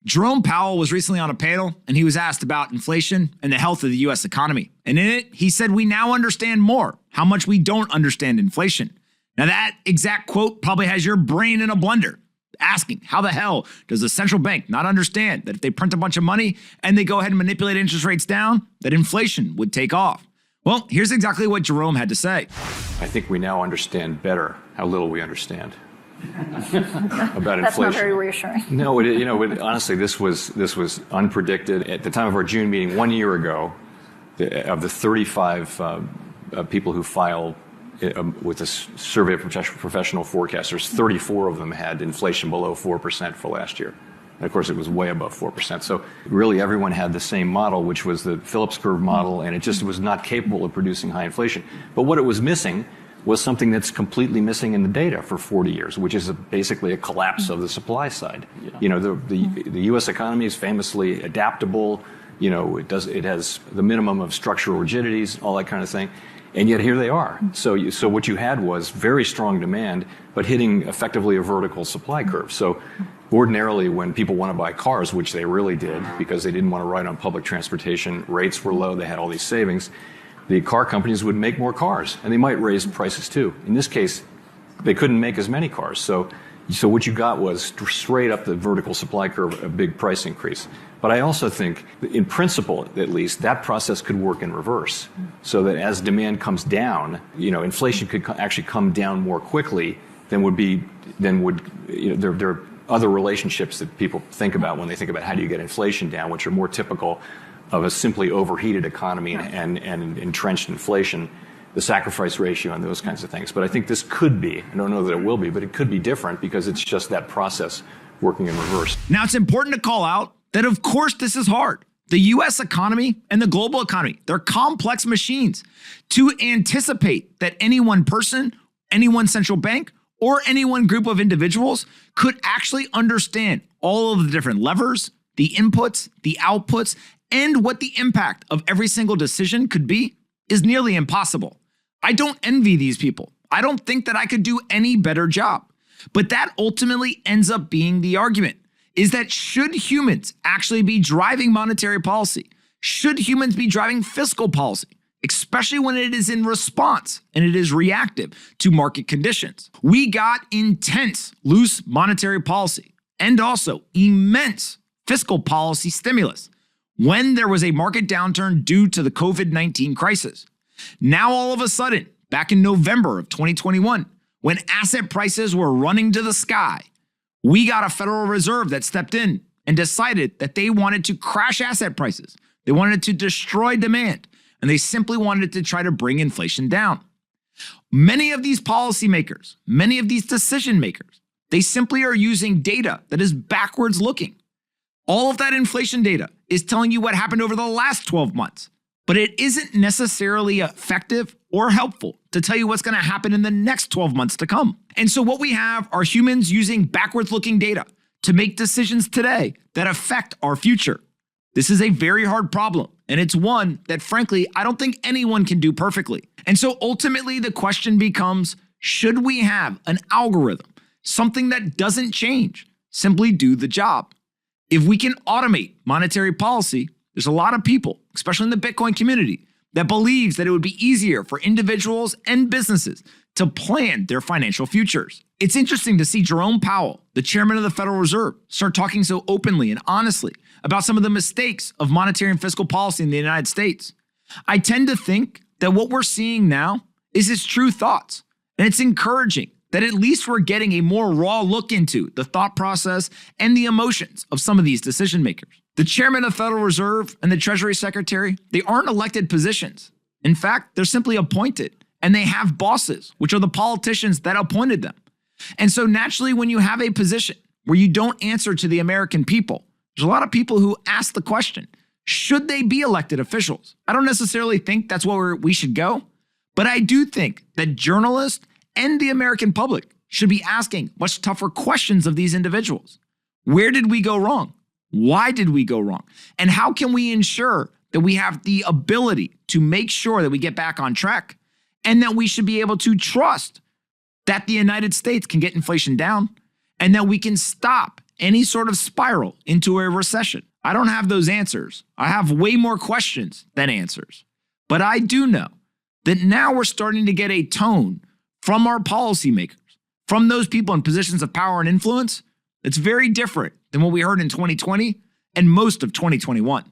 Jerome Powell was recently on a panel and he was asked about inflation and the health of the U.S. economy. And in it, he said, "We now understand more how much we don't understand inflation." Now, that exact quote probably has your brain in a blender, asking how the hell does the central bank not understand that if they print a bunch of money and they go ahead and manipulate interest rates down, that inflation would take off? Well, here's exactly what Jerome had to say. I think we now understand better how little we understand about inflation. That's not very reassuring. No, honestly, this was unpredicted. At the time of our June meeting 1 year ago, of the 35 people who file with a survey of professional forecasters, 34 of them had inflation below 4% for last year. And of course, it was way above 4%. So really, everyone had the same model, which was the Phillips curve model, and it just was not capable of producing high inflation. But what it was missing was something that's completely missing in the data for 40 years, which is basically a collapse of the supply side. Yeah. The U.S. economy is famously adaptable. It has the minimum of structural rigidities, all that kind of thing. And yet here they are. So what you had was very strong demand, but hitting effectively a vertical supply curve. So ordinarily, when people want to buy cars, which they really did because they didn't want to ride on public transportation, rates were low, they had all these savings, the car companies would make more cars, and they might raise prices too. In this case, they couldn't make as many cars. So what you got was straight up the vertical supply curve, a big price increase. But I also think, in principle at least, that process could work in reverse, so that as demand comes down, inflation could actually come down more quickly there are other relationships that people think about when they think about how do you get inflation down, which are more typical of a simply overheated economy and entrenched inflation, the sacrifice ratio and those kinds of things. But I think this could be, I don't know that it will be, but it could be different because it's just that process working in reverse. Now, it's important to call out that, of course, this is hard. The U.S. economy and the global economy, they're complex machines. To anticipate that any one person, any one central bank, or any one group of individuals could actually understand all of the different levers, the inputs, the outputs, and what the impact of every single decision could be is nearly impossible. I don't envy these people. I don't think that I could do any better job. But that ultimately ends up being the argument, is that should humans actually be driving monetary policy? Should humans be driving fiscal policy? Especially when it is in response and it is reactive to market conditions. We got intense loose monetary policy and also immense fiscal policy stimulus when there was a market downturn due to the COVID-19 crisis. Now, all of a sudden, back in November of 2021, when asset prices were running to the sky, we got a Federal Reserve that stepped in and decided that they wanted to crash asset prices. They wanted to destroy demand, and they simply wanted to try to bring inflation down. Many of these policymakers, many of these decision makers, they simply are using data that is backwards looking. All of that inflation data is telling you what happened over the last 12 months, but it isn't necessarily effective or helpful to tell you what's going to happen in the next 12 months to come. And so what we have are humans using backwards looking data to make decisions today that affect our future. This is a very hard problem, and it's one that, frankly, I don't think anyone can do perfectly. And so ultimately the question becomes, should we have an algorithm, something that doesn't change, simply do the job? If we can automate monetary policy, there's a lot of people, especially in the Bitcoin community, that believes that it would be easier for individuals and businesses to plan their financial futures. It's interesting to see Jerome Powell, the chairman of the Federal Reserve, start talking so openly and honestly about some of the mistakes of monetary and fiscal policy in the United States. I tend to think that what we're seeing now is his true thoughts, and it's encouraging that at least we're getting a more raw look into the thought process and the emotions of some of these decision makers. The chairman of the Federal Reserve and the Treasury Secretary, they aren't elected positions. In fact, they're simply appointed, and they have bosses, which are the politicians that appointed them. And so naturally, when you have a position where you don't answer to the American people, there's a lot of people who ask the question, should they be elected officials? I don't necessarily think that's where we should go, but I do think that journalists and the American public should be asking much tougher questions of these individuals. Where did we go wrong? Why did we go wrong? And how can we ensure that we have the ability to make sure that we get back on track, and that we should be able to trust that the United States can get inflation down, and that we can stop any sort of spiral into a recession? I don't have those answers. I have way more questions than answers. But I do know that now we're starting to get a tone from our policymakers, from those people in positions of power and influence. It's very different than what we heard in 2020 and most of 2021.